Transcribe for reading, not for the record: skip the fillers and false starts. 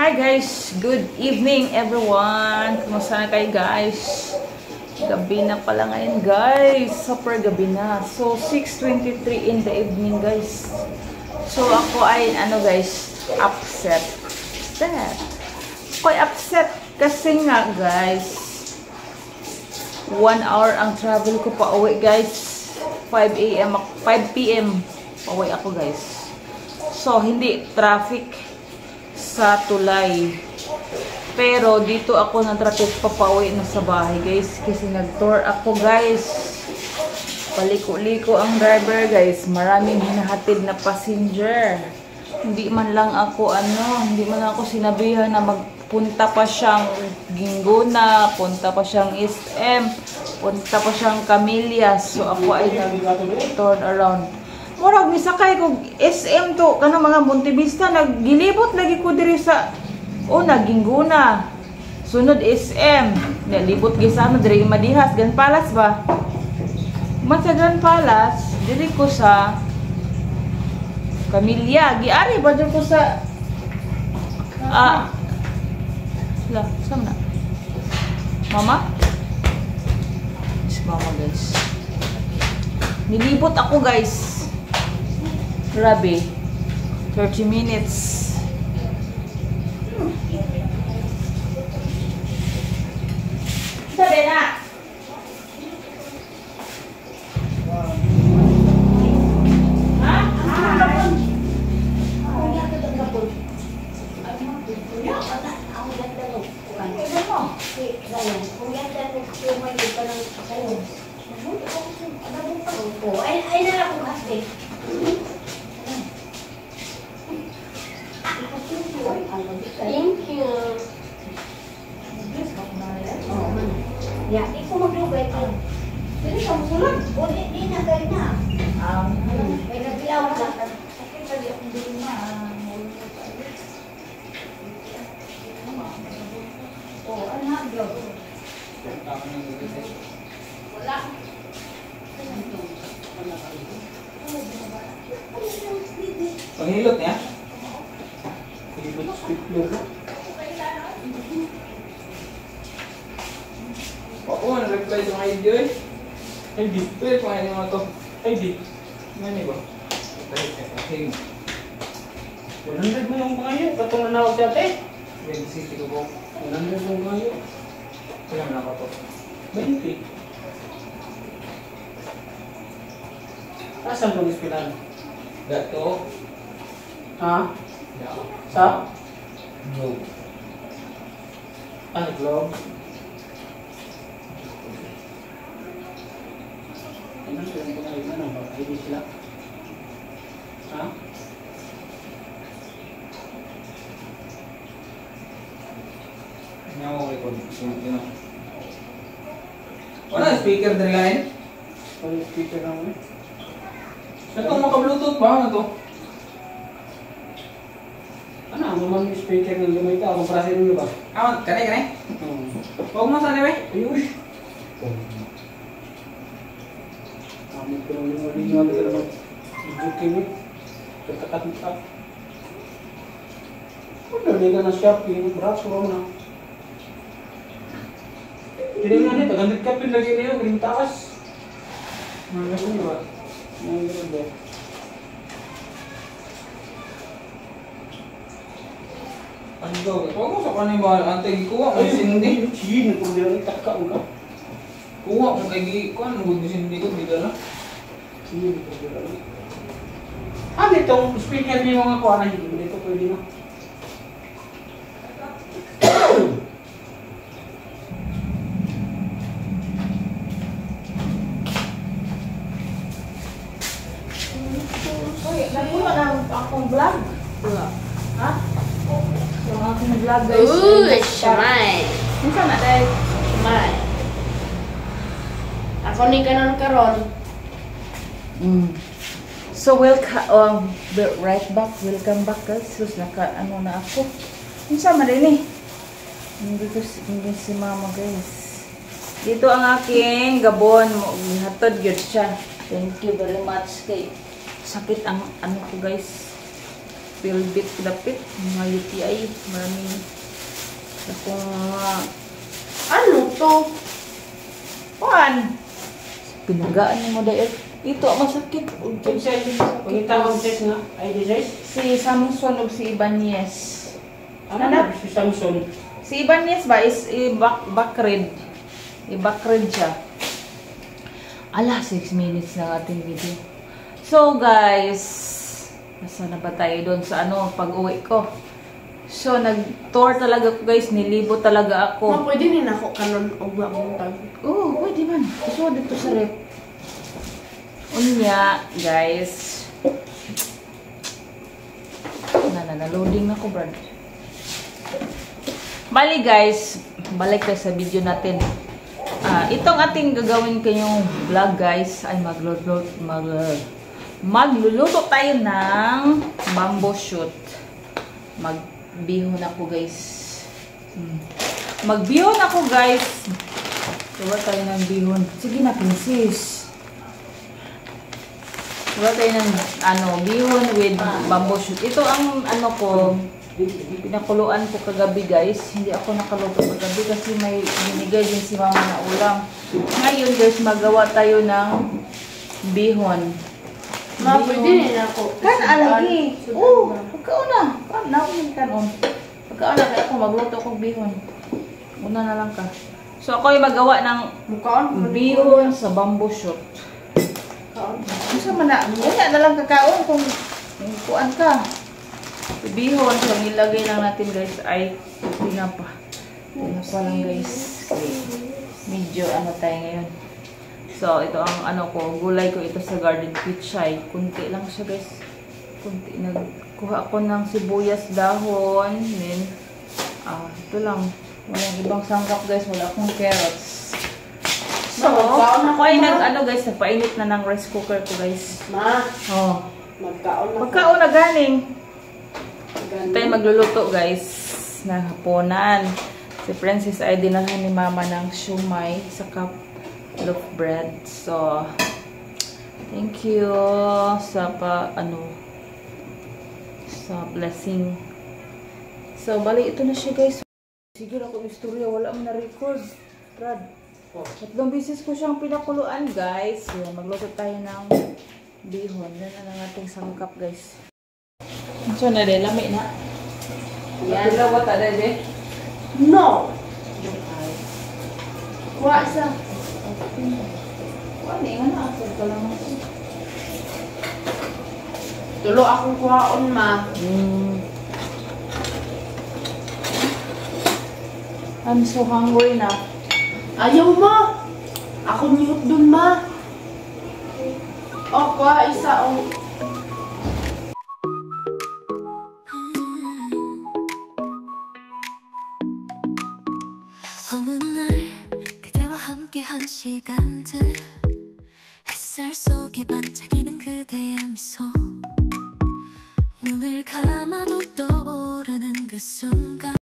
Hi guys, good evening everyone. Kumusta na kayo guys? Gabi na pala ngayon guys. Super gabi na. So 6:23 in the evening guys. So ako ay guys, upset. Ako'y upset kasi nga guys, 1 hour ang travel ko pa uwi guys. 5 PM pauwi ako guys. So hindi traffic sa tulay. Pero dito ako na-traffic papauwi na sa bahay guys. Kasi nag-tour ako guys. Paliko-liko ang driver guys. Maraming hinahatid na passenger. Hindi man lang ako hindi man lang ako sinabihan na magpunta pa siyang Gingguna, punta pa siyang East M, punta pa siyang Camillas. So ako ay nag-turn around. Murag misakay ko SM to kanang mga Montevista, naggilibot lagi ko diri sa Gingguna. Sunod SM, nalibot gisano diri Madihas, Gan Palace ba? Man sa Gan Palace, diri ko sa Camilla. Giari ba diri ko sa sama na. Mama? Mama guys. Nilibot ako guys. Grabe. 30 minutes. Sabi na. Thank you. Ya, ikaw maglugay ka. Dili ka musulat. O, di na kayo na. May nagbilaw na. Sakit pa di akong dili na. O, ano na, bro? Wala. Panghilot niya? Hilot speaker. Oo, nag-reply sa mga video eh. Ay di, pwede pa nga naman ito. Ay di, ano ba? Okay. 100 mo yung pangayo, katulad na ako siya ate. 20 ko po. 100 mo yung pangayo. Kailan na ako to? 20. Asan pong ispilan? Gato. Ha? Gato. Sa? No. Ano, Globe? Ano sila yung pangayo? Ano ba? ID sila? Ha? Nga ako record. Wala, speaker din line. Ano yung speaker naman eh? Ito, maka-bluetooth pa. Ano to? Ano, naman yung speaker ng gamay ka? Kung prasin nyo ba? Kanay. Huwag mo sa liwe. Ayush! Amit ko lang yung ulit nga ka naman. Ijukin eh. Katakat-kat. Kung dali ka na shopping, braso mo na. Hindi nga nito, gandit ka pinlagay na yun, galing taas. Mga ganun ba? Mga ganun ba? Ano daw? Huwag mo sa kanay ba? Antay, kuha mo sindi. Sige, kung di lang itaka ka. Kuha mo kay kuha mo sindi ko, di ka na. Sige, kung di lang. Ah, itong speaker niyo mga kuha na hindi. Ito pwede na. Nagmula na akong vlog. Wala. Ha? Yung aking vlog guys. Shamay. Minsan na dahil. Shamay. Ako ni kanon karon. So right back, welcome back guys. Sus na ako. Minsan marini. Hindi si mama guys. Dito ang aking gabon. Hatod yun siya. Thank you very much kay sakit ang ano ko guys. pilbit, dapit, mga UTI, maraming akong Ano to? kuan. Pinagaan mo dahil ito masakit. Check size. Pagkita ko check nga. ID size. Si Samson o si Ibanez. Ano na? Si Samson. Si Ibanez ba is i-backread. I-backread siya. Ala, 6 minutes na ating video. So guys, nasa na ba tayo doon sa pag-uwi ko? So nag-tour talaga ko guys, nilibo talaga ako. Pwede rin ako kanon og mabuntag. Oo, pwede man. Gusto dito sa rep. Unya, guys. Loading na ko, brad. Bali, guys. Balik tayo sa video natin. Itong ating gagawin kayong vlog, guys, ay magluluto tayo ng bamboo shoot. Magbihon ako, guys. Magbihon ako, guys. Gawa tayo ng bihon. Sige na, princess. Gawa tayo ng bihon with bamboo shoot. Ito ang ko, pinakuluan ko kagabi, guys. Hindi ako nakaluto kagabi kasi may binigay din si mama na ulam. Ngayon, guys, magawa tayo ng bihon. Pwede rin ako. Alagi. Pagkauna. Pagkauna kaya ako magluto akong bihon. Una na lang ka. So, ako yung magawa ng bihon sa bamboo shoot. Gusto mo na, wala na lang kakaon kung kuan ka. Bihon, so nilagay lang natin guys ay tinapa. Tinapa lang guys. Medyo tayo ngayon. So, ito ang gulay ko ito sa garden pichay. Kunti lang siya guys. Kunti. Nagkuha ako ng sibuyas dahon. Then, ito lang. Walang ibang sangkap guys. Wala akong carrots. So, ako ay nagpainit na ng rice cooker ko guys. Ma, Oh. magkaon na ganing. Tayo magluluto guys na hapunan. Si Princess ay dinalhan ni mama ng shumai sa cup loaf bread. So, thank you sa sa blessing. So, bali ito na siya guys. Sige ako istorya, wala mo na-record. Brad. Tatlong beses ko siyang pinakuluan guys. So, magluto tayo ng bihon. Yan ang ating sangkap guys. So, na rin, lami na. Yan. Pila ta dede? No. Kuha isa. Kuha ni nga na. Asal ka lang. Tulo akong kuhaon, ma. I'm so hungry na. Ayaw, ma. Ako niyot dun, ma. Kuha isa, 어느 날 그대와 함께한 시간들 햇살 속에 반짝이는 그대의 미소 눈을 감아도 떠오르는 그 순간